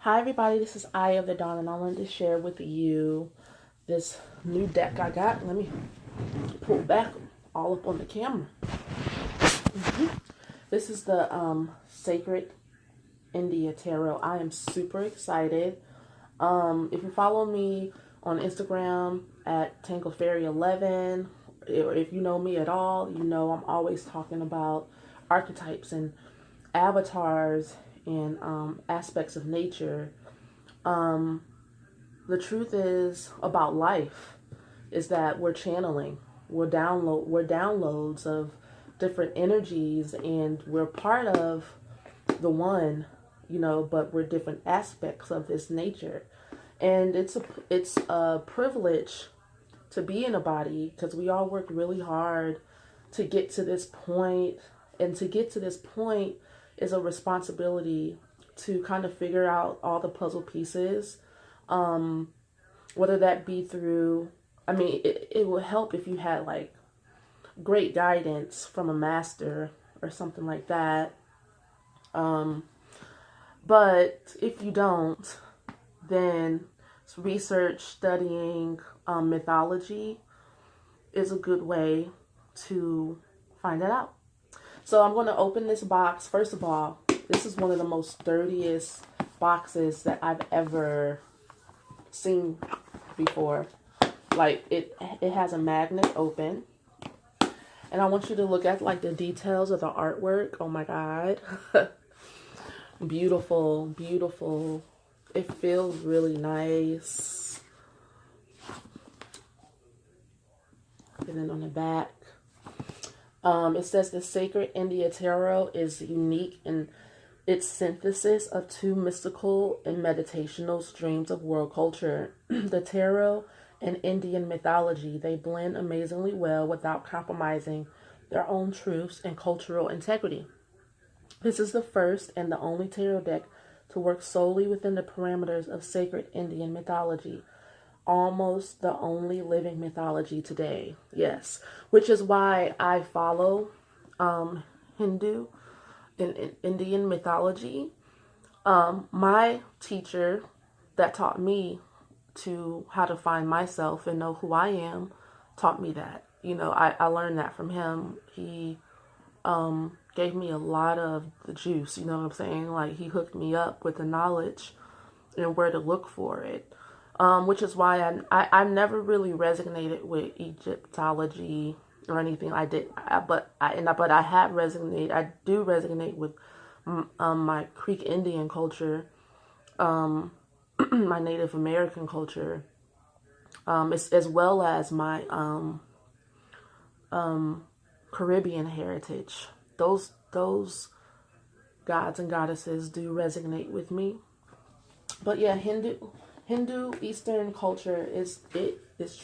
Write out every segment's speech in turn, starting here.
Hi everybody, this is Eye of the Dawn, and I wanted to share with you this new deck I got. Let me pull back all up on the camera. This is the Sacred India Tarot. I am super excited. If you follow me on Instagram at TangleFairy11, or if you know me at all, you know I'm always talking about archetypes and avatars and aspects of nature. The truth is about life is that we're channeling, we're downloads of different energies, and we're part of the one, you know, but we're different aspects of this nature. And it's a privilege to be in a body, because we all work really hard to get to this point, and to get to this point is a responsibility to kind of figure out all the puzzle pieces, whether that be through, I mean, it would help if you had like great guidance from a master or something like that. But if you don't, then research, studying mythology is a good way to find that out. So I'm going to open this box. First of all, this is one of the most sturdiest boxes that I've ever seen before. Like it has a magnet open. And I want you to look at like the details of the artwork. Oh my God. Beautiful, beautiful. It feels really nice. And then on the back, it says the Sacred India Tarot is unique in its synthesis of two mystical and meditational streams of world culture. The tarot and Indian mythology, they blend amazingly well without compromising their own truths and cultural integrity. This is the first and the only tarot deck to work solely within the parameters of sacred Indian mythology. Almost the only living mythology today. Yes. Which is why I follow Hindu and Indian mythology. My teacher that taught me how to find myself and know who I am taught me that. You know, I learned that from him. He gave me a lot of the juice, you know what I'm saying? Like, he hooked me up with the knowledge and where to look for it. Which is why I never really resonated with Egyptology or anything. I do resonate with my Creek Indian culture, my Native American culture, as well as my Caribbean heritage. Those gods and goddesses do resonate with me. But yeah, Hindu Eastern culture is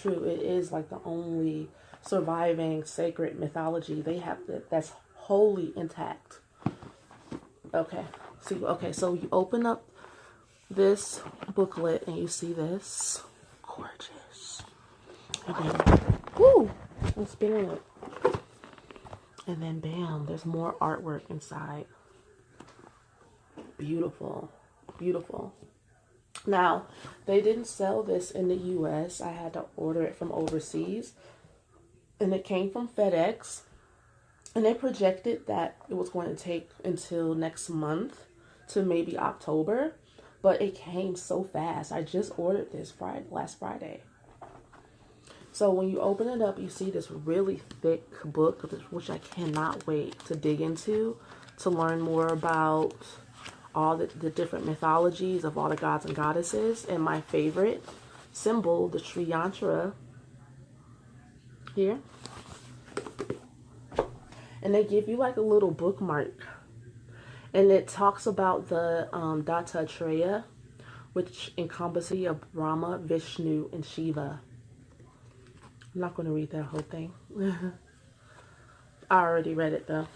true. It is like the only surviving sacred mythology they have that's wholly intact. Okay. So you open up this booklet and you see this. Gorgeous. And then, whoo, I'm spinning it. And then bam, there's more artwork inside. Beautiful. Beautiful. Now, they didn't sell this in the US. I had to order it from overseas. And it came from FedEx. And they projected that it was going to take until next month to maybe October. But it came so fast. I just ordered this last Friday. So when you open it up, you see this really thick book, which I cannot wait to dig into, to learn more about all the different mythologies of all the gods and goddesses, and my favorite symbol, the Sri Yantra here. And they give you like a little bookmark, and it talks about the Dattatreya, which encompasses of Brahma, Vishnu, and Shiva. I'm not going to read that whole thing. I already read it though.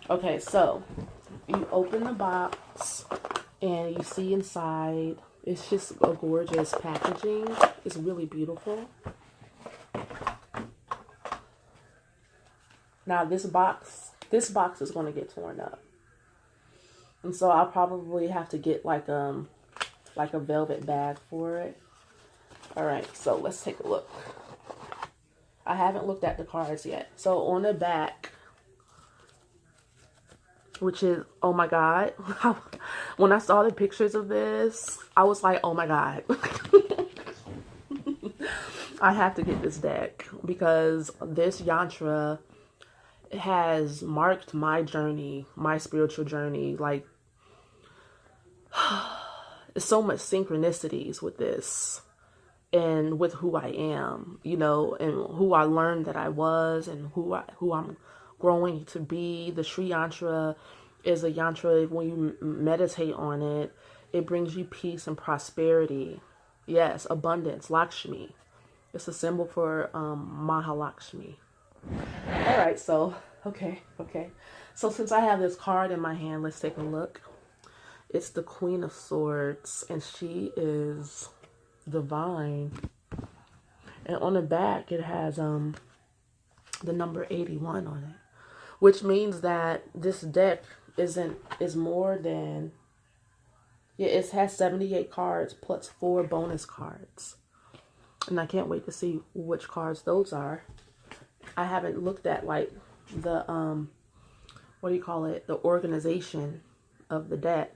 Okay, so you open the box and you see inside. It's just a gorgeous packaging. It's really beautiful. Now this box is going to get torn up. And so I'll probably have to get like a velvet bag for it. All right, so let's take a look. I haven't looked at the cards yet. So on the back, which is, oh my God. When I saw the pictures of this, I was like, oh my God. I have to get this deck because this yantra has marked my journey, my spiritual journey. Like, there's so much synchronicities with this and with who I am, you know, and who I learned that I was and who I'm growing to be. The Sri Yantra is a yantra. When you meditate on it, it brings you peace and prosperity. Yes, abundance, Lakshmi. It's a symbol for Mahalakshmi. All right, so, okay. So since I have this card in my hand, let's take a look. It's the Queen of Swords, and she is divine. And on the back, it has the number 81 on it, which means that this deck is more than, yeah, it has 78 cards plus 4 bonus cards. And I can't wait to see which cards those are. I haven't looked at like the what do you call it? The organization of the deck.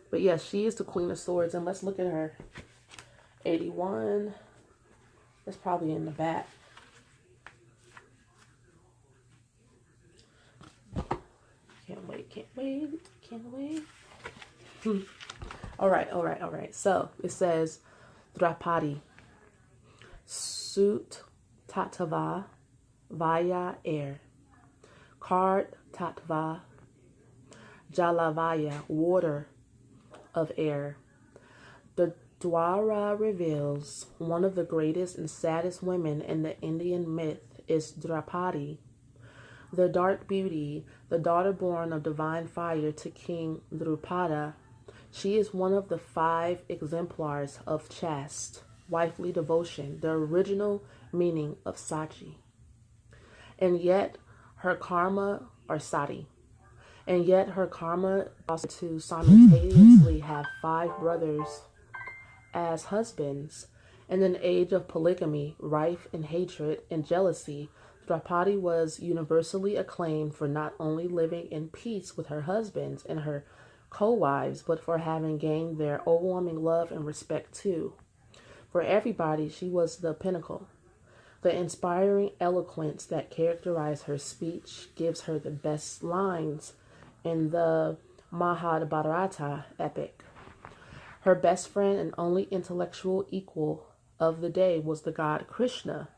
But yes, she is the Queen of Swords, and let's look at her. 81. It's probably in the back. Can't wait. All right. So it says Draupadi, Sut Tatava Vaya Air, Card Tatva Jalavaya, water of air. The Dwara reveals one of the greatest and saddest women in the Indian myth is Draupadi, the dark beauty, the daughter born of divine fire to King Drupada. She is one of the 5 exemplars of chaste, wifely devotion, the original meaning of Sachi. And yet her karma, or Sati, and yet her karma also to simultaneously have 5 brothers as husbands. In an age of polygamy, rife in hatred and jealousy, Draupadi was universally acclaimed for not only living in peace with her husbands and her co-wives, but for having gained their overwhelming love and respect too. For everybody, she was the pinnacle. The inspiring eloquence that characterized her speech gives her the best lines in the Mahabharata epic. Her best friend and only intellectual equal of the day was the god Krishna.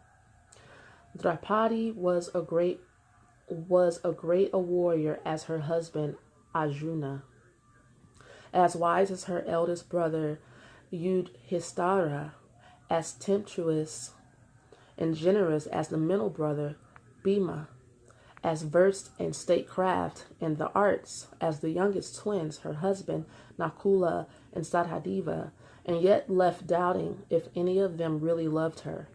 Draupadi was a great warrior as her husband Arjuna, as wise as her eldest brother Yudhishthira, as tempestuous and generous as the middle brother Bhima, as versed in statecraft and the arts as the youngest twins, her husband Nakula and Sahadeva, and yet left doubting if any of them really loved her.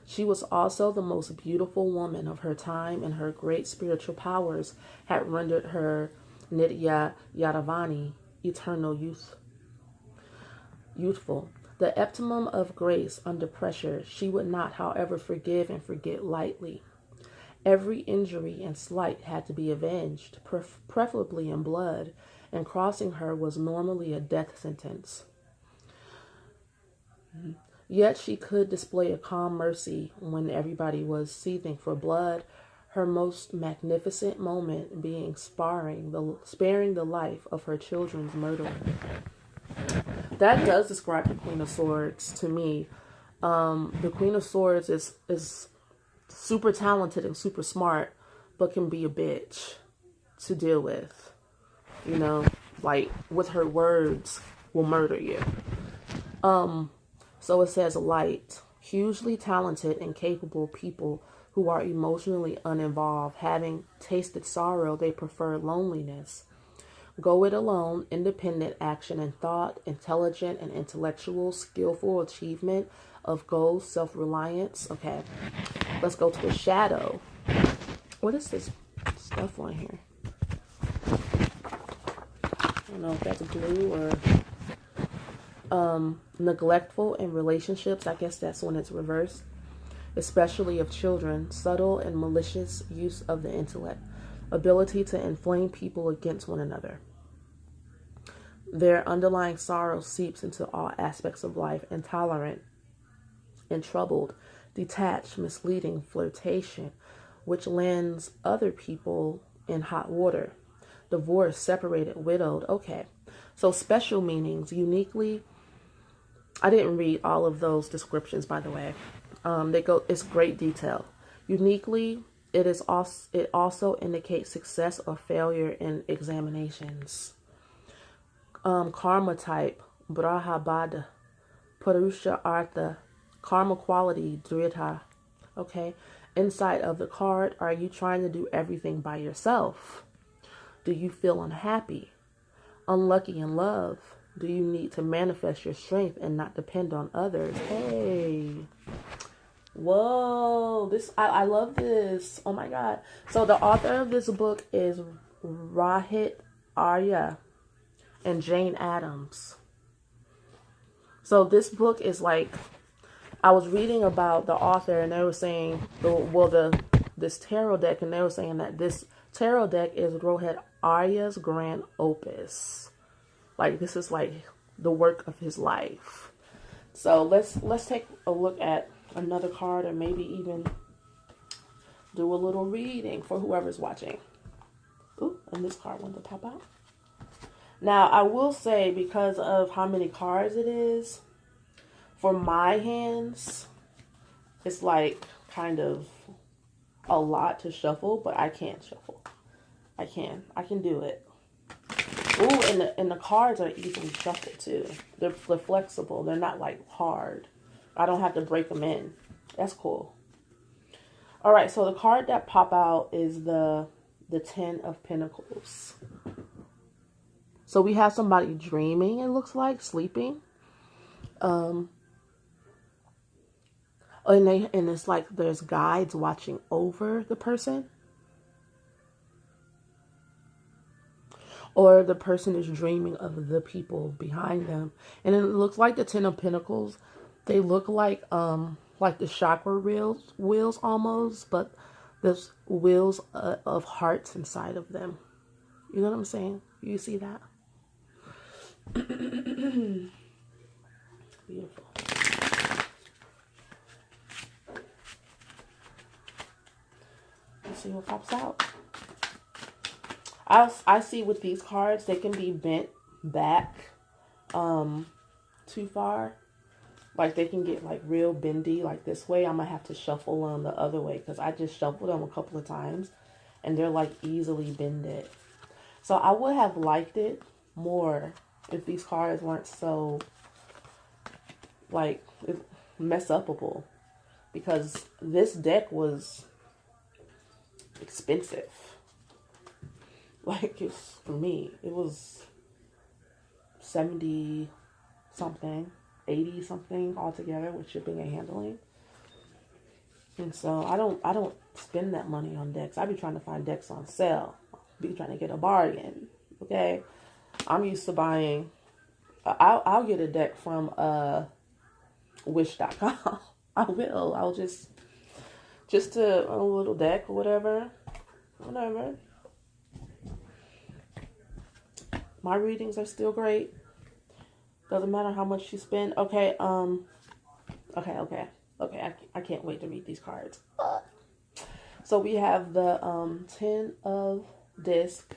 She was also the most beautiful woman of her time, and her great spiritual powers had rendered her Nitya Yadavani, eternal youthful. The optimum of grace under pressure, she would not, however, forgive and forget lightly. Every injury and slight had to be avenged, preferably in blood, and crossing her was normally a death sentence. Yet she could display a calm mercy when everybody was seething for blood, her most magnificent moment being sparing the life of her children's murderer. That does describe the Queen of Swords to me. The Queen of Swords is super talented and super smart, but can be a bitch to deal with. You know, like with her words will murder you. So it says light, hugely talented and capable people who are emotionally uninvolved. Having tasted sorrow, they prefer loneliness. Go it alone, independent action and thought, intelligent and intellectual, skillful achievement of goals, self-reliance. Okay, let's go to the shadow. What is this stuff on here? don't know if that's glue or neglectful in relationships. I guess that's when it's reversed, especially of children. Subtle and malicious use of the intellect, ability to inflame people against one another. Their underlying sorrow seeps into all aspects of life. Intolerant and troubled, detached, misleading, flirtation, which lands other people in hot water. Divorced, separated, widowed. Okay, so special meanings. Uniquely, I didn't read all of those descriptions, by the way. It's great detail. Uniquely, it also indicates success or failure in examinations. Karma type, Brahabada, Purusha Artha, karma quality, Dritha. Okay, inside of the card, are you trying to do everything by yourself? Do you feel unhappy? Unlucky in love? Do you need to manifest your strength and not depend on others? Hey. Whoa. I love this. Oh my God. So the author of this book is Rahit Arya and Jane Addams. So this book is like, I was reading about the author and they were saying, this tarot deck, and they were saying that this tarot deck is Rohit Arya's grand opus. Like, this is like the work of his life. So let's take a look at another card and maybe even do a little reading for whoever's watching. Ooh, and this card wanted to pop out. Now, I will say, because of how many cards it is, for my hands, it's like kind of a lot to shuffle, but I can't shuffle. I can do it. Ooh, and the cards are easily shuffled too. They're flexible. They're not like hard. I don't have to break them in. That's cool. All right, so the card that pop out is the Ten of Pentacles. So we have somebody dreaming, it looks like, sleeping. And it's like there's guides watching over the person. Or the person is dreaming of the people behind them. And it looks like the Ten of Pentacles, they look like the chakra wheels almost, but there's wheels of hearts inside of them. You know what I'm saying? You see that? Beautiful. Let's see what pops out. I see with these cards, they can be bent back too far. Like, they can get like real bendy like this way. I'm gonna have to shuffle them the other way because I just shuffled them a couple of times and they're like easily bended. So I would have liked it more if these cards weren't so like mess upable, because this deck was expensive. Like, for me, it was 70 something, 80 something altogether with shipping and handling. And so I don't spend that money on decks. I be trying to find decks on sale. Be trying to get a bargain. Okay, I'm used to buying. I'll get a deck from Wish.com. I will. I'll just a little deck or whatever. My readings are still great. Doesn't matter how much you spend. Okay, okay. I can't wait to read these cards. So we have the Ten of Disc,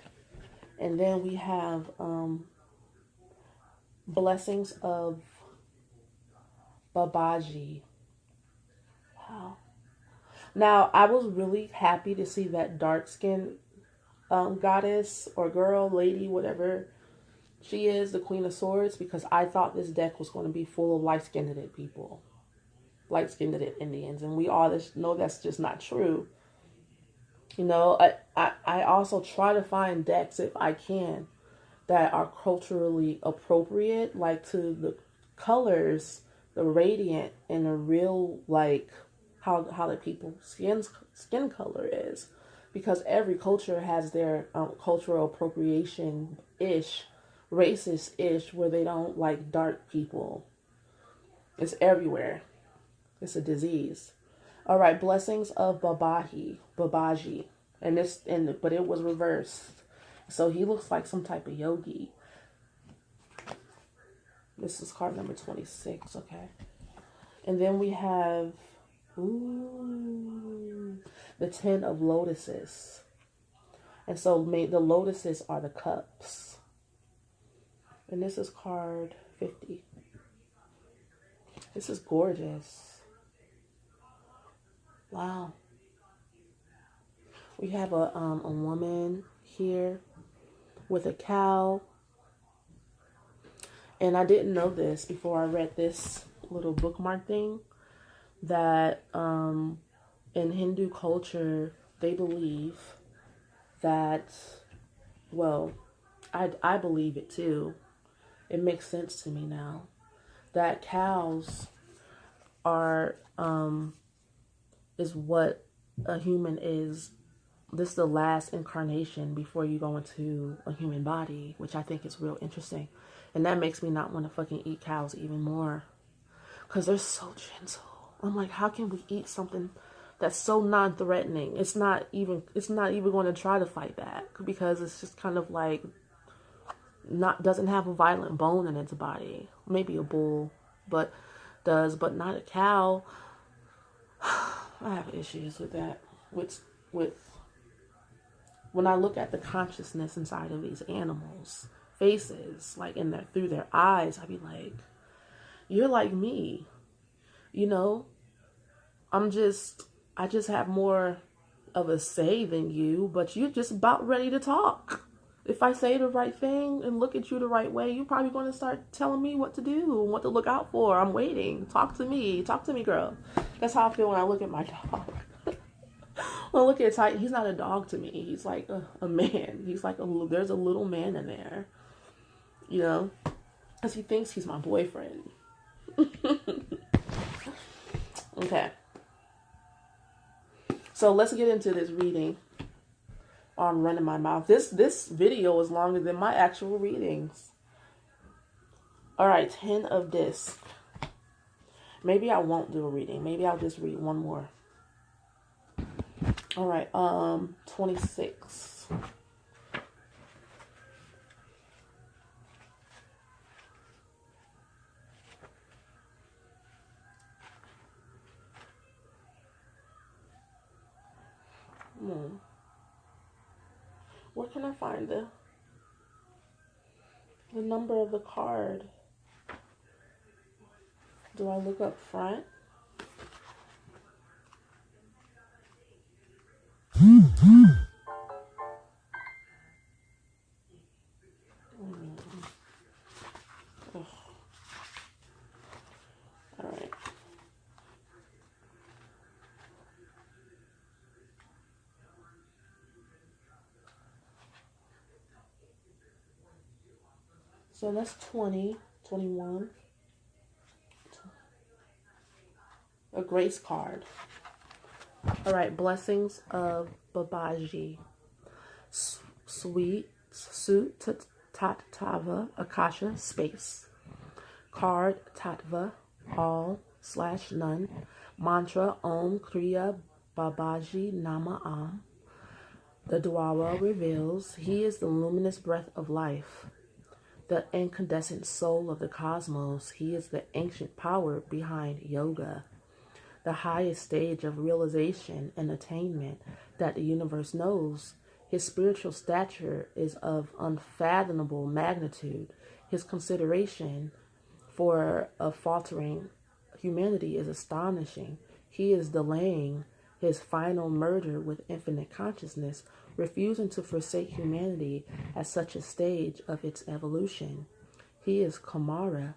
and then we have Blessings of Babaji. Wow. Now, I was really happy to see that dark skin goddess or girl, lady, whatever she is, the Queen of Swords, because I thought this deck was going to be full of light-skinned people, light-skinned Indians, and we all know that's just not true. You know, I also try to find decks, if I can, that are culturally appropriate, like to the colors, the radiant, and the real, like, how the people's skin color is. Because every culture has their cultural appropriation-ish racist-ish where they don't like dark people. It's everywhere. It's a disease. All right, blessings of Babaji. But it was reversed. So he looks like some type of yogi. This is card number 26, okay. And then we have the 10 of lotuses. And so the lotuses are the cups. And this is card 50. This is gorgeous. Wow. We have a woman here with a cow. And I didn't know this before I read this little bookmark thing, that in Hindu culture, they believe that, well, I believe it too. It makes sense to me now, that cows are, is what a human is. This is the last incarnation before you go into a human body, which I think is real interesting. And that makes me not want to fucking eat cows even more, because they're so gentle. I'm like, how can we eat something that's so non-threatening? It's not even going to try to fight back, because it's just kind of like doesn't have a violent bone in its body. Maybe a bull, but not a cow. I have issues with that. With when I look at the consciousness inside of these animals' faces, like through their eyes, I be like, you're like me, you know. I just have more of a say than you, but you're just about ready to talk. If I say the right thing and look at you the right way, you're probably going to start telling me what to do and what to look out for. I'm waiting. Talk to me, girl. That's how I feel when I look at my dog. When I look at Titan, he's not a dog to me. He's like a man. He's like there's a little man in there, you know, because he thinks he's my boyfriend. Okay. So let's get into this reading. Oh, I'm running my mouth. This video is longer than my actual readings. All right, 10 of disc. Maybe I won't do a reading. Maybe I'll just read one more. All right, 26. Where can I find the number of the card? Do I look up front? All right. So that's 20, 21. A grace card. All right, blessings of Babaji. Sweet, Sut, Tattva, Akasha, space. Card, Tattva, all/none. Mantra, Om Kriya Babaji Nama Am. The Dwara reveals he is the luminous breath of life, the incandescent soul of the cosmos. He is the ancient power behind yoga, the highest stage of realization and attainment that the universe knows. His spiritual stature is of unfathomable magnitude. His consideration for a faltering humanity is astonishing. He is delaying his final merger with infinite consciousness, refusing to forsake humanity at such a stage of its evolution. He is Kamara,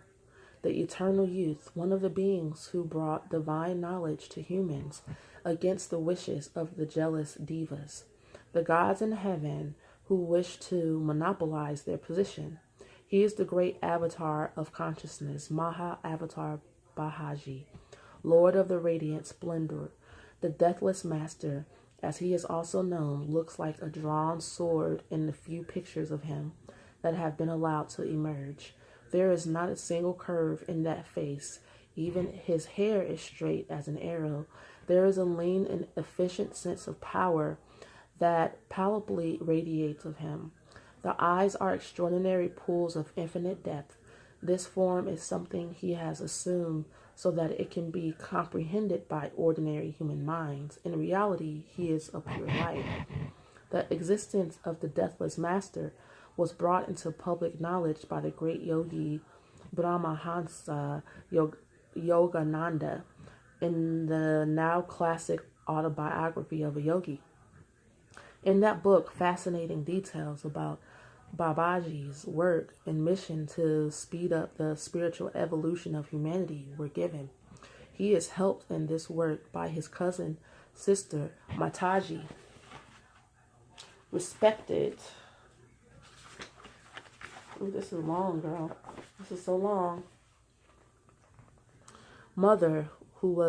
the eternal youth, one of the beings who brought divine knowledge to humans against the wishes of the jealous devas, the gods in heaven who wish to monopolize their position. He is the great avatar of consciousness, Maha Avatar Bahaji, Lord of the radiant splendor. The deathless master, as he is also known, looks like a drawn sword in the few pictures of him. that have been allowed to emerge. There is not a single curve in that face. Even his hair is straight as an arrow. There is a lean and efficient sense of power that palpably radiates of him. The eyes are extraordinary pools of infinite depth. This form is something he has assumed so that it can be comprehended by ordinary human minds. In reality, he is a pure light. The existence of the deathless master was brought into public knowledge by the great yogi Brahmahansa Yogananda in the now classic autobiography of a yogi. In that book, fascinating details about Babaji's work and mission to speed up the spiritual evolution of humanity were given. He is helped in this work by his cousin, sister, Mataji. Respected. Ooh, this is long, girl. This is so long. Mother, who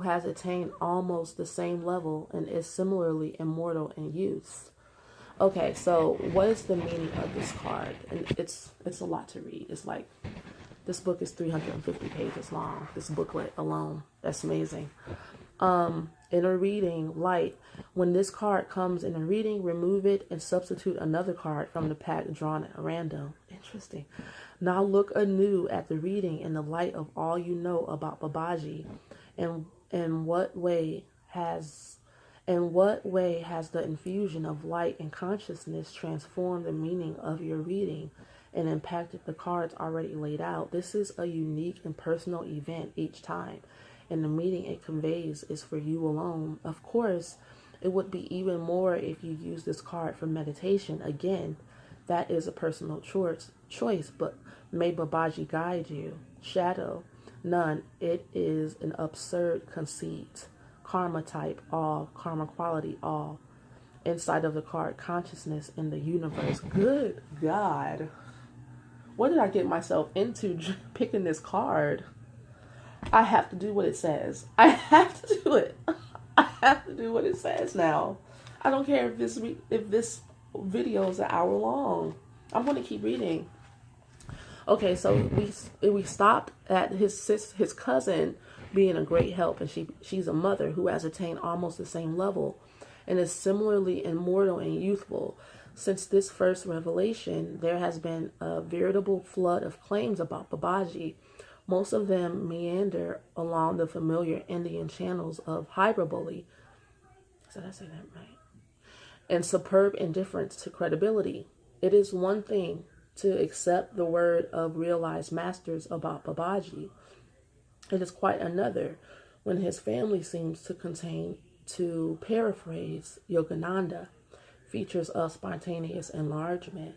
has attained almost the same level and is similarly immortal in youth. Okay, so what is the meaning of this card? And it's a lot to read. It's like, this book is 350 pages long. This booklet alone. That's amazing. In a reading, light. When this card comes in a reading, remove it and substitute another card from the pack drawn at random. Interesting. Now look anew at the reading in the light of all you know about Babaji, and in what way has the infusion of light and consciousness transformed the meaning of your reading and impacted the cards already laid out. This is a unique and personal event each time, and the meaning it conveys is for you alone. Of course, it would be even more if you use this card for meditation. Again, that is a personal choice, but may Babaji guide you. Shadow, none. It is an absurd conceit. Karma type, all. Karma quality, all. Inside of the card, consciousness in the universe. Good God. What did I get myself into picking this card? I have to do what it says. I have to do it. I have to do what it says now. I don't care if this video is an hour long. I'm going to keep reading. Okay, so we stopped at his cousin being a great help, and she's a mother who has attained almost the same level and is similarly immortal and youthful. Since this first revelation, there has been a veritable flood of claims about Babaji. Most of them meander along the familiar Indian channels of hyperbole. Did I say that right? And superb indifference to credibility. It is one thing to accept the word of realized masters about Babaji. It is quite another when his family seems to paraphrase Yogananda, features of spontaneous enlargement.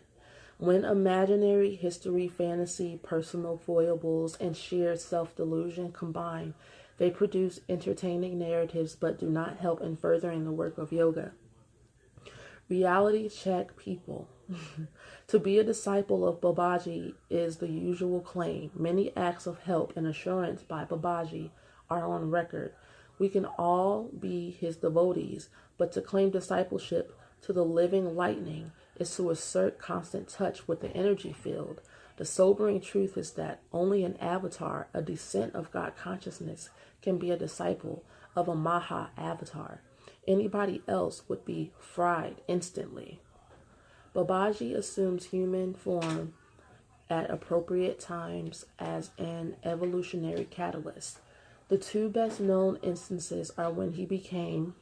When imaginary, history, fantasy, personal foibles, and sheer self-delusion combine, they produce entertaining narratives but do not help in furthering the work of yoga. Reality check people. To be a disciple of Babaji is the usual claim. Many acts of help and assurance by Babaji are on record. We can all be his devotees, but to claim discipleship to the living lightning is to assert constant touch with the energy field. The sobering truth is that only an avatar, a descent of God consciousness, can be a disciple of a Maha avatar. Anybody else would be fried instantly. Babaji assumes human form at appropriate times as an evolutionary catalyst. The two best known instances are when he became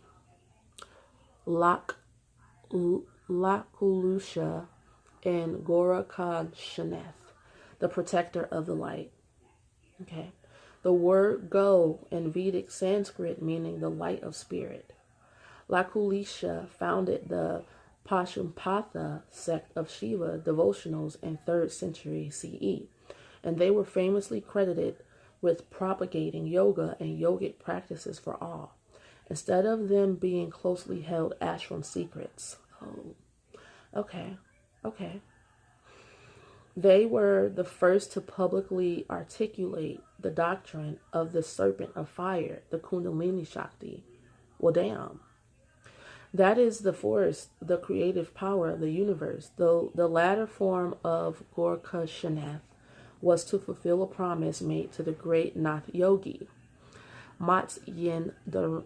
Lakulusha and Gorakshanath, the protector of the light. Okay. The word go in Vedic Sanskrit meaning the light of spirit. Lakulisha founded the Pashumpatha sect of Shiva devotionals in 3rd century CE, and they were famously credited with propagating yoga and yogic practices for all, instead of them being closely held ashram secrets. Oh, okay. They were the first to publicly articulate the doctrine of the serpent of fire, the Kundalini Shakti. Well, damn. That is the force, the creative power of the universe. The latter form of Gorkha was to fulfill a promise made to the great Nath Yogi, Matsyendranath,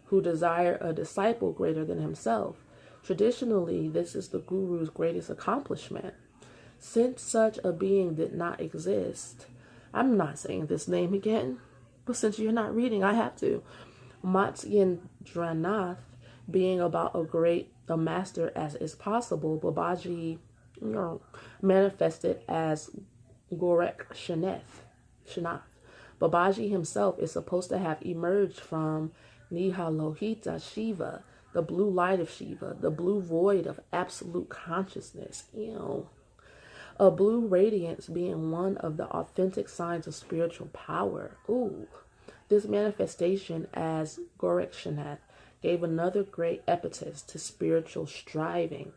who desired a disciple greater than himself. Traditionally, this is the Guru's greatest accomplishment. Since such a being did not exist, I'm not saying this name again, but since you're not reading, I have to. Matsyendranath being about a master as is possible, Babaji manifested as Gorakshanath. Babaji himself is supposed to have emerged from Nihalohita Shiva, the blue light of Shiva, the blue void of absolute consciousness. Ew. A blue radiance being one of the authentic signs of spiritual power. Ooh. This manifestation as Gorakshanath gave another great epithet to spiritual striving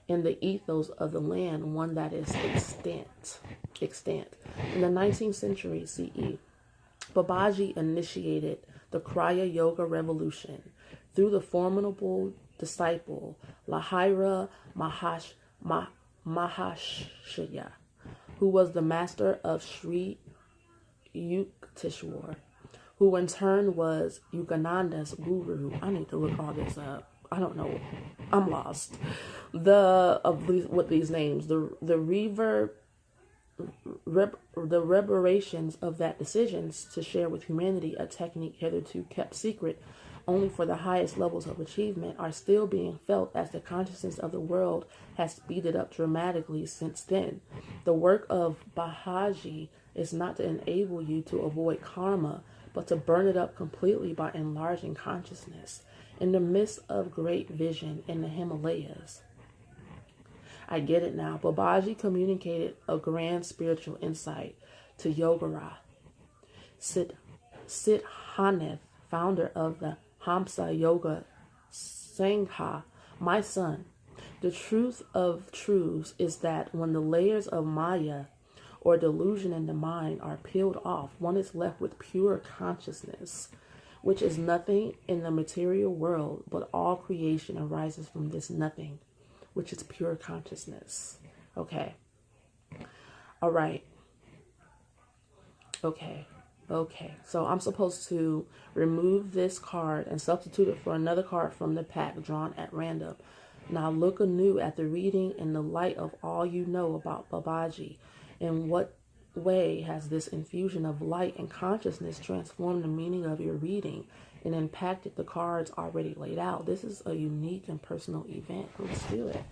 in the ethos of the land, one that is extant. In the 19th century CE, Babaji initiated the Kriya Yoga revolution through the formidable disciple Lahira Mahashaya, who was the master of Sri Yukteswar, who in turn was Yogananda's guru. I need to look all this up. I don't know. I'm lost. With these names, the reverberations of that decisions to share with humanity a technique hitherto kept secret only for the highest levels of achievement are still being felt as the consciousness of the world has speeded up dramatically since then. The work of Babaji is not to enable you to avoid karma, but to burn it up completely by enlarging consciousness. In the midst of great vision in the Himalayas. I get it now. Babaji communicated a grand spiritual insight to Yogara. Siddhanath, founder of the Hamsa Yoga Sangha, my son, the truth of truths is that when the layers of Maya or delusion in the mind are peeled off, one is left with pure consciousness, which is nothing in the material world, but all creation arises from this nothing, which is pure consciousness. Okay. All right. Okay. So I'm supposed to remove this card and substitute it for another card from the pack drawn at random. Now look anew at the reading in the light of all you know about Babaji. In what way has this infusion of light and consciousness transformed the meaning of your reading and impacted the cards already laid out? This is a unique and personal event. Let's do it.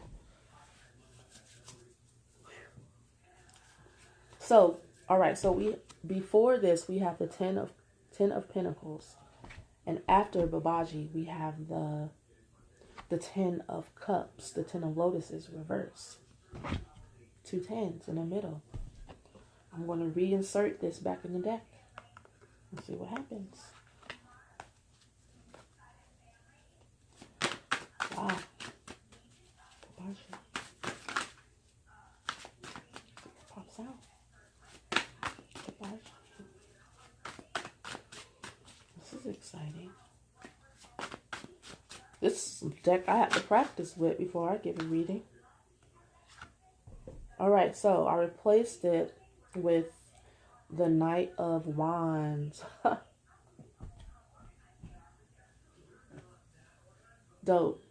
So, all right. So before this we have the ten of Pentacles, and after Babaji we have the 10 of Cups, the 10 of Lotuses reverse. 2 tens in the middle. I'm going to reinsert this back in the deck and see what happens. Wow. Babaji. Pops out. Babaji. This is exciting. This deck I have to practice with before I give a reading. Alright, so I replaced it with the Knight of Wands. Dope.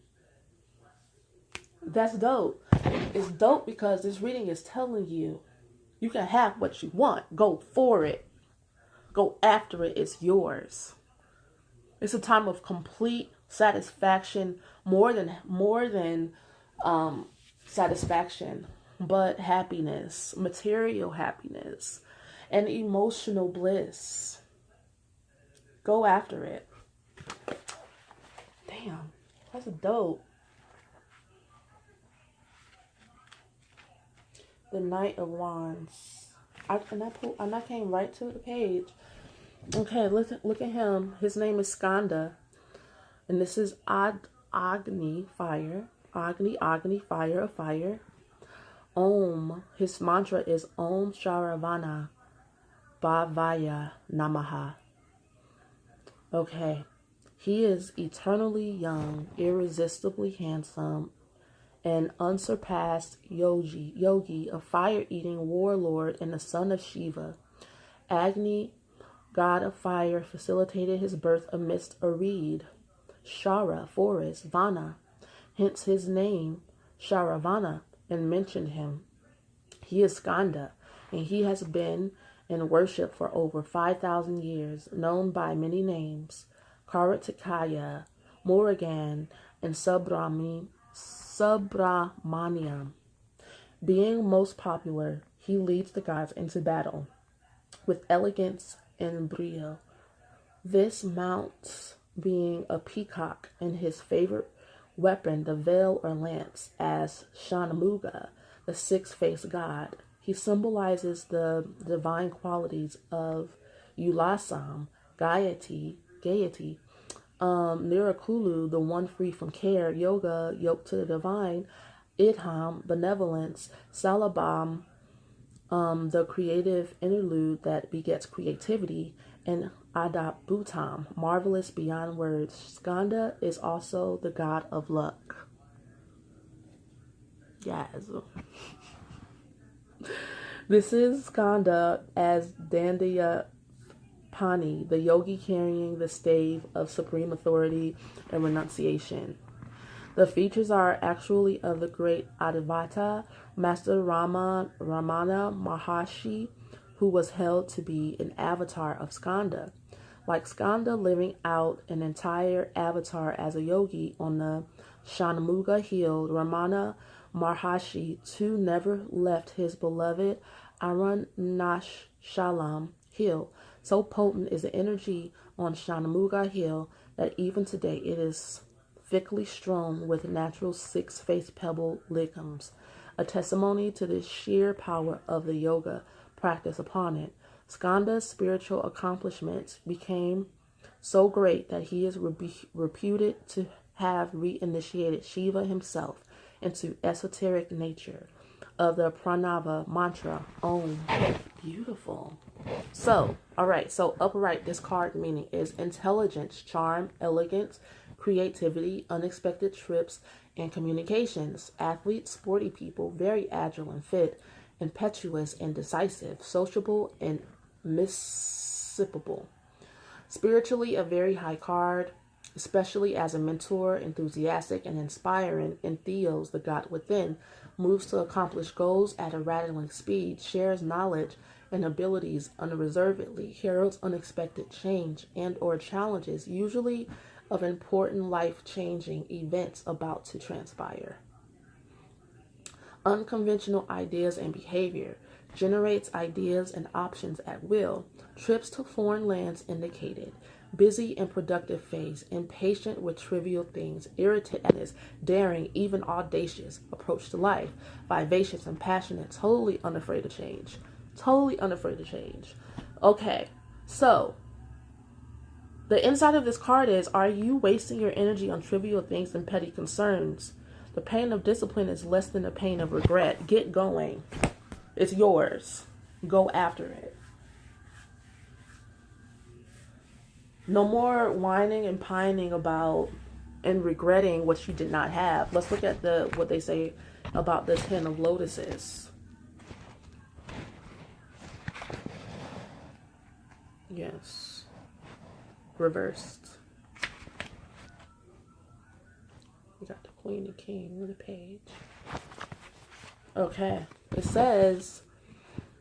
That's dope. It's dope because this reading is telling you you can have what you want. Go for it. Go after it. It's yours. It's a time of complete satisfaction, more than satisfaction, but happiness, material happiness, and emotional bliss. Go after it. Damn, that's dope. The Knight of Wands. I came right to the page. Okay, look at him. His name is Skanda. And this is Agni, fire. Agni, fire of fire. Om. His mantra is Om Sharavana Bhavaya Namaha. Okay. He is eternally young, irresistibly handsome, an unsurpassed yogi, a fire-eating warlord, and the son of Shiva. Agni, god of fire, facilitated his birth amidst a reed. Shara, forest, Vana, hence his name, Sharavana, and mentioned him. He is Skanda, and he has been in worship for over 5,000 years, known by many names: Karatikaya, Murugan, and Subramaniam. Being most popular, he leads the gods into battle with elegance and brio. This mounts being a peacock and his favorite weapon, the veil or lance, as Shanamuga, the six-faced god. He symbolizes the divine qualities of Ulasam, gaiety, Nirakulu, the one free from care, Yoga, yoked to the divine, Idham, benevolence, Salabam, the creative interlude that begets creativity, and Adabhutam, marvelous beyond words. Skanda is also the god of luck. Yes. This is Skanda as Dandaya Pani, the yogi carrying the stave of supreme authority and renunciation. The features are actually of the great Advaita, Master Ramana Maharshi, who was held to be an avatar of Skanda. Like Skanda living out an entire avatar as a yogi on the Shanamuga hill, Ramana Maharshi too never left his beloved Arunachalam hill. So potent is the energy on Shanamuga hill that even today it is thickly strewn with natural six-faced pebble lichens, a testimony to the sheer power of the yoga practice upon it. Skanda's spiritual accomplishments became so great that he is reputed to have reinitiated Shiva himself into esoteric nature of the pranava mantra Om. Beautiful. So, alright, so upright, this card meaning is intelligence, charm, elegance, creativity, unexpected trips, and communications. Athletes, sporty people, very agile and fit, impetuous and decisive, sociable and miscippable. Spiritually, a very high card, especially as a mentor, enthusiastic and inspiring. And Theos, the god within, moves to accomplish goals at a rattling speed, shares knowledge and abilities unreservedly, heralds unexpected change and or challenges, usually of important life-changing events about to transpire. Unconventional ideas and behavior, generates ideas and options at will, trips to foreign lands indicated, busy and productive phase, impatient with trivial things, irritated, daring, even audacious approach to life, vivacious and passionate, totally unafraid of change. Totally unafraid of change. Okay, so the inside of this card is, are you wasting your energy on trivial things and petty concerns? The pain of discipline is less than the pain of regret. Get going. It's yours. Go after it. No more whining and pining about and regretting what you did not have. Let's look at what they say about the 10 of lotuses. Yes. Reversed. We got the Queen and King on the page. Okay. It says,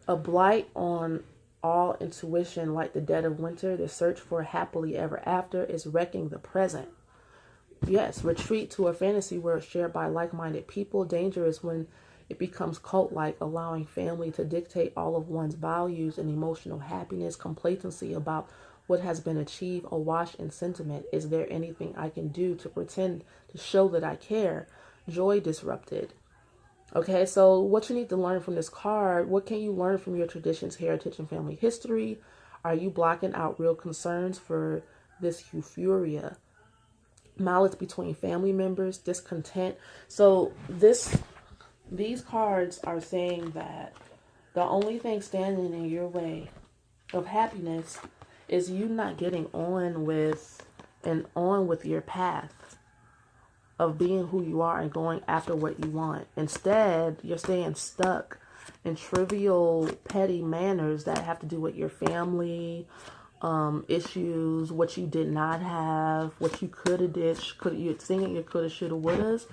a blight on all intuition like the dead of winter. The search for happily ever after is wrecking the present. Yes, retreat to a fantasy world shared by like-minded people. Dangerous when it becomes cult-like, allowing family to dictate all of one's values and emotional happiness. Complacency about what has been achieved, awash in sentiment. Is there anything I can do to pretend to show that I care? Joy disrupted. Okay, so what you need to learn from this card, what can you learn from your traditions, heritage, and family history? Are you blocking out real concerns for this euphoria? Malice between family members, discontent. So these cards are saying that the only thing standing in your way of happiness is you not getting on with and on with your path of being who you are and going after what you want. Instead, you're staying stuck in trivial, petty manners that have to do with your family, issues, what you did not have, what you could have did, you're singing your coulda, shoulda, wouldas,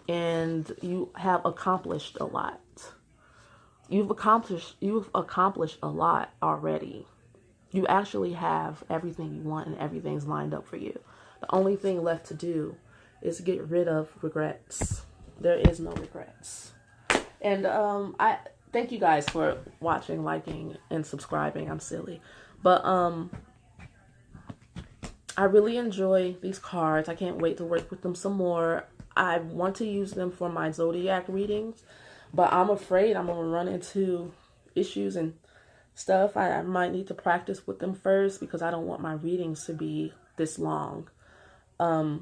and you have accomplished a lot. You've accomplished a lot already. You actually have everything you want and everything's lined up for you. The only thing left to do is get rid of regrets. There is no regrets. And I thank you guys for watching, liking, and subscribing. I'm silly. But I really enjoy these cards. I can't wait to work with them some more. I want to use them for my zodiac readings, but I'm afraid I'm going to run into issues and stuff. I might need to practice with them first because I don't want my readings to be this long.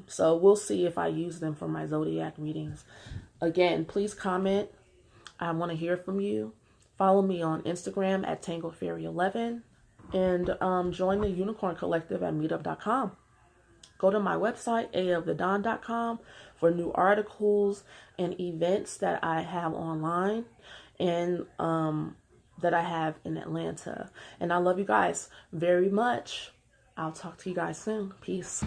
So we'll see if I use them for my zodiac readings. Again, please comment. I want to hear from you. Follow me on Instagram at TangledFairy11 and join the Unicorn Collective at meetup.com. Go to my website, aofthedawn.com, for new articles and events that I have online and that I have in Atlanta. And I love you guys very much. I'll talk to you guys soon. Peace.